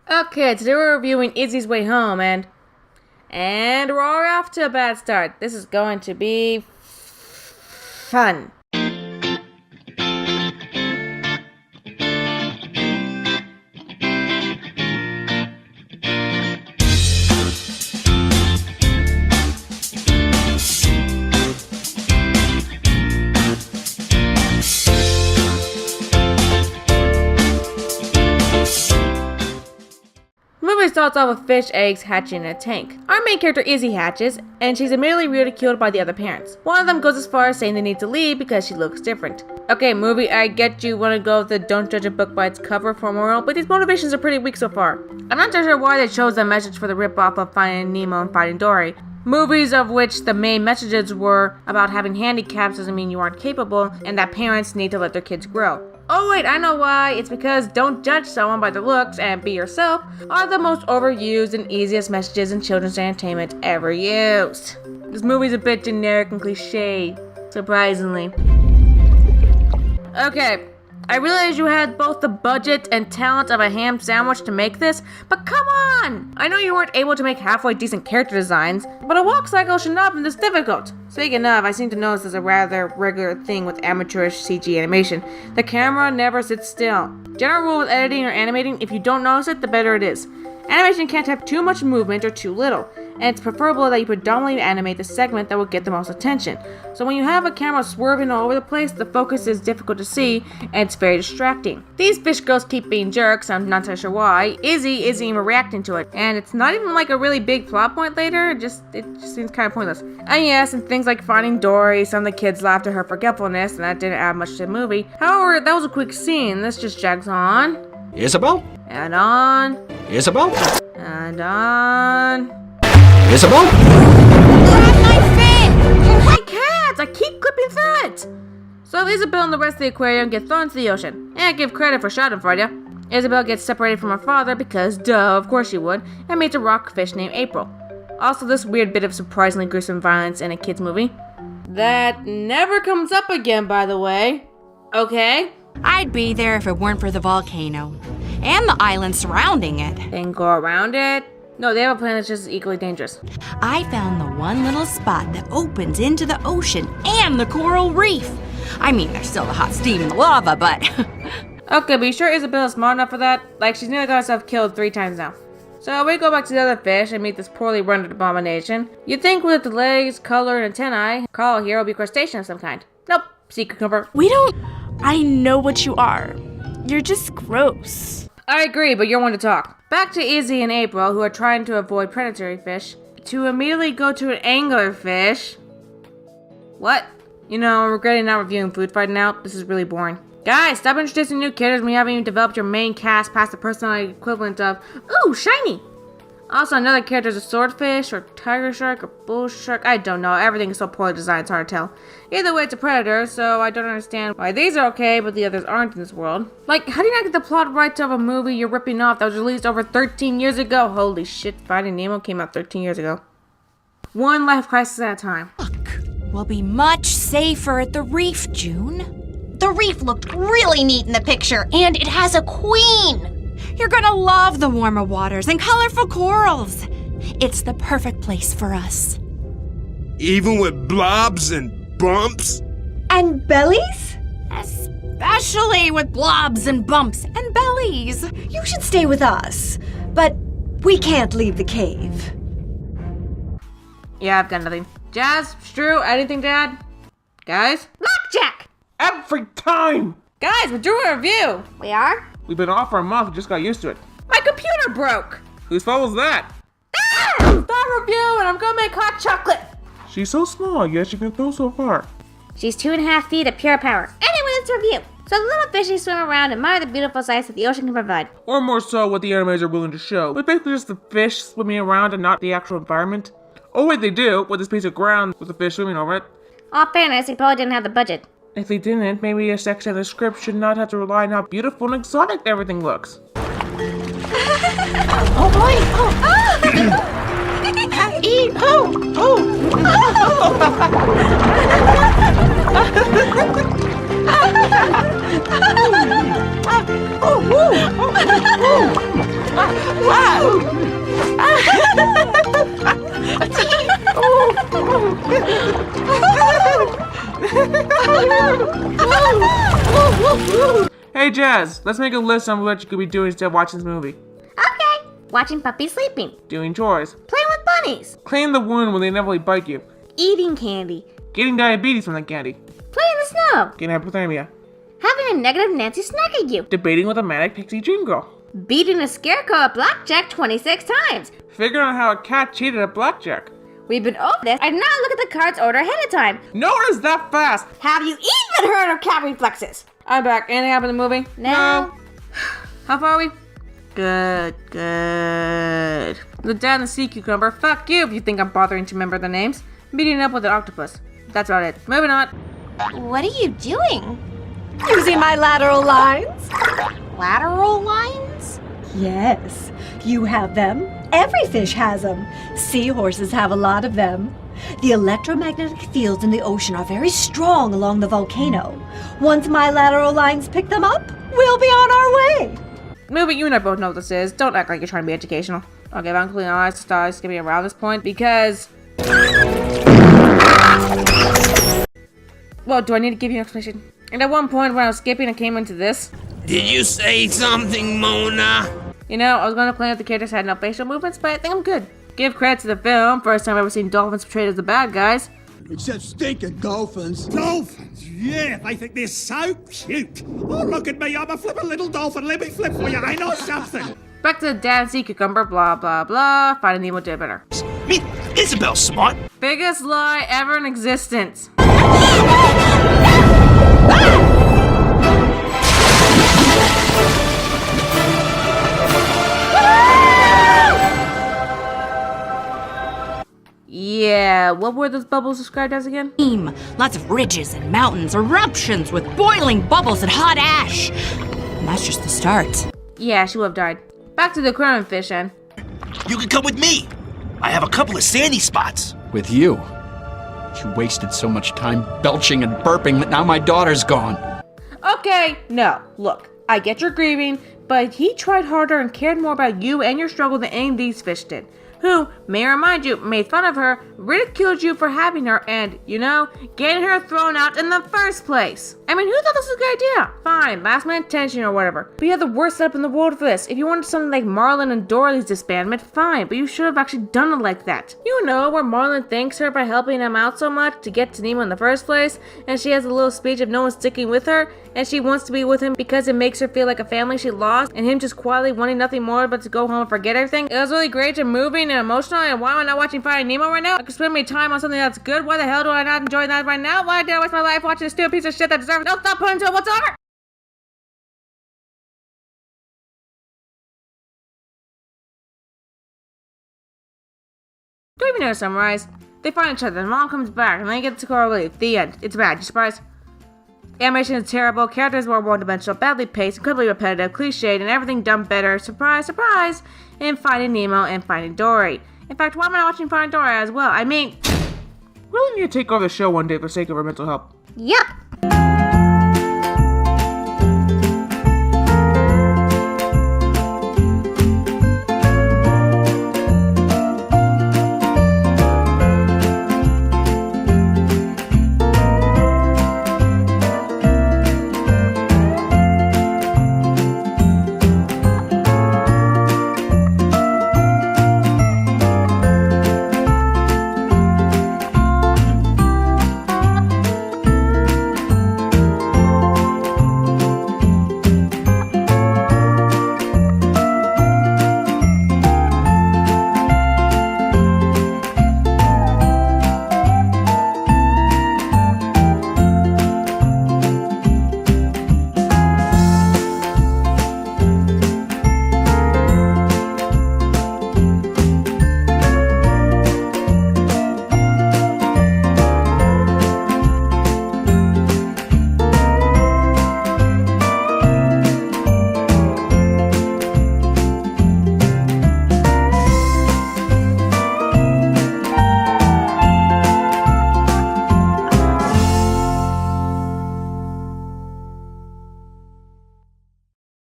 Okay, today we're reviewing Izzie's Way Home, and we're off to a bad start. This is going to be fun. The movie starts off with fish eggs hatching in a tank. Our main character Izzie hatches, and she's immediately ridiculed by the other parents. One of them goes as far as saying they need to leave because she looks different. Okay, movie, I get you want to go with the don't judge a book by its cover for a moral, but these motivations are pretty weak so far. I'm not sure why they chose that message for the ripoff of Finding Nemo and Finding Dory. Movies of which the main messages were about having handicaps doesn't mean you aren't capable, and that parents need to let their kids grow. Oh wait, I know why. It's because don't judge someone by their looks and be yourself are the most overused and easiest messages in children's entertainment ever used. This movie's a bit generic and cliche, surprisingly. Okay, I realize you had both the budget and talent of a ham sandwich to make this, but come on! I know you weren't able to make halfway decent character designs, but a walk cycle should not have been this difficult. Speaking of, I seem to notice there's a rather regular thing with amateurish CG animation. The camera never sits still. General rule with editing or animating, if you don't notice it, the better it is. Animation can't have too much movement or too little, and it's preferable that you predominantly animate the segment that will get the most attention. So when you have a camera swerving all over the place, the focus is difficult to see, and it's very distracting. These fish girls keep being jerks, I'm not entirely sure why. Izzie isn't even reacting to it, and it's not even like a really big plot point later, it just seems kind of pointless. And yes, and things like Finding Dory, some of the kids laughed at her forgetfulness, and that didn't add much to the movie. However, that was a quick scene, this just drags on. Isabel? And on. Isabel? And on. Isabel? Grab my fin! My cats! I keep clipping through it! So Isabel and the rest of the aquarium get thrown into the ocean. And I give credit for shouting for ya. Isabel gets separated from her father because, duh, of course she would, and meets a rockfish named April. Also this weird bit of surprisingly gruesome violence in a kid's movie. That never comes up again, by the way. Okay? I'd be there if it weren't for the volcano. And the island surrounding it. Then go around it? No, they have a plan that's just as equally dangerous. I found the one little spot that opens into the ocean and the coral reef. I mean, there's still the hot steam and the lava, but... Okay, but you sure Isabel is smart enough for that? Like, she's nearly got herself killed 3 times now. So we go back to the other fish and meet this poorly rendered abomination. You'd think with the legs, color, and antennae, Carl here will be a crustacean of some kind. Nope, sea cucumber. We don't... I know what you are. You're just gross. I agree, but you're one to talk. Back to Izzie and April, who are trying to avoid predatory fish, to immediately go to an anglerfish. What? You know, I'm regretting not reviewing Food Fight now. This is really boring. Guys, stop introducing new characters when you haven't even developed your main cast past the personality equivalent of, ooh, shiny! Also, another character is a swordfish, or tiger shark, or bull shark. I don't know. Everything is so poorly designed, it's hard to tell. Either way, it's a predator, so I don't understand why these are okay, but the others aren't in this world. Like, how do you not get the plot rights of a movie you're ripping off that was released over 13 years ago? Holy shit, Finding Nemo came out 13 years ago. One life crisis at a time. Look, we'll be much safer at the reef, June. The reef looked really neat in the picture, and it has a queen! You're gonna love the warmer waters and colorful corals. It's the perfect place for us. Even with blobs and bumps? And bellies? Especially with blobs and bumps and bellies. You should stay with us, but we can't leave the cave. Yeah, I've got nothing. Jazz, Stru, anything to add? Guys? Blackjack! Every time! Guys, we're doing a review! We are? We've been off for a month, we just got used to it. My computer broke! Whose fault was that? Start review and I'm gonna make hot chocolate! She's so small, yet she can throw so far. She's 2.5 feet of pure power. Anyway, let's review. So the little fishies swim around and admire the beautiful sights that the ocean can provide. Or more so, what the animators are willing to show. But basically just the fish swimming around and not the actual environment. Oh wait, they do, with this piece of ground with the fish swimming over it. All fairness, they probably didn't have the budget. If they didn't, maybe a section of the script should not have to rely on how beautiful and exotic everything looks. Oh boy! Oh! Eat! Oh! Oh! Hey Jazz, let's make a list on what you could be doing instead of watching this movie. Okay. Watching puppies sleeping. Doing chores. Playing with bunnies. Cleaning the wound when they inevitably bite you. Eating candy. Getting diabetes from that candy. Playing in the snow. Getting hypothermia. Having a negative Nancy snack at you. Debating with a manic pixie dream girl. Beating a scarecrow at blackjack 26 times. Figuring out how a cat cheated at blackjack. We've been over this. I did not look at the cards order ahead of time. No one is that fast! Have you even heard of cat reflexes? I'm back. Anything happened in the movie? No. How far are we? Good. The dad and the sea cucumber. Fuck you if you think I'm bothering to remember the names. Meeting up with an octopus. That's about it. Moving on. What are you doing? Using my lateral lines? Lateral lines? Yes, you have them. Every fish has them. Seahorses have a lot of them. The electromagnetic fields in the ocean are very strong along the volcano. Once my lateral lines pick them up, we'll be on our way. Movie, you and I both know what this is. Don't act like you're trying to be educational. Okay, I'm cleaning eyes to start skipping around this point because... Well, do I need to give you an explanation? And at one point when I was skipping, I came into this. Did you say something, Mona? You know, I was going to claim that the characters had no facial movements, but I think I'm good. Give credit to the film. First time I've ever seen dolphins portrayed as the bad guys. Except stinking dolphins. Dolphins? Yeah, they think they're so cute. Oh, look at me, I'm a flippin' little dolphin. Let me flip for you, I know something. Back to the dad and sea cucumber, blah, blah, blah. Finding Nemo did better. Me, Isabel's smart. Biggest lie ever in existence. Yeah, what were those bubbles described as again? Lots of ridges and mountains, eruptions with boiling bubbles and hot ash. And that's just the start. Yeah, she would have died. Back to the aquarium fish, then. You can come with me. I have a couple of sandy spots. With you. You wasted so much time belching and burping that now my daughter's gone. Okay, no, look, I get your grieving, but he tried harder and cared more about you and your struggle than any of these fish did. Who, may I remind you, made fun of her, ridiculed you for having her, and, you know, getting her thrown out in the first place. I mean, who thought this was a good idea? Fine, last minute tension or whatever. But you had the worst setup in the world for this. If you wanted something like Marlon and Dorothy's disbandment, fine, but you should have actually done it like that. You know, where Marlon thanks her for helping him out so much to get to Nemo in the first place, and she has a little speech of no one sticking with her, and she wants to be with him because it makes her feel like a family she lost, and him just quietly wanting nothing more but to go home and forget everything. It was really great and moving and emotional, and why am I not watching Finding Nemo right now? I could spend my time on something that's good. Why the hell do I not enjoy that right now? Why did I waste my life watching a stupid piece of shit that deserves no thought put into it whatsoever? Don't even know to summarize. They find each other, the mom comes back, and then they get to coral reef. The end. It's bad. You surprised? Animation is terrible, characters were one-dimensional, badly paced, incredibly repetitive, cliched, and everything done better, surprise, surprise, in Finding Nemo and Finding Dory. In fact, why am I not watching Finding Dory as well? I mean... Really need to take over the show one day for the sake of her mental health. Yup.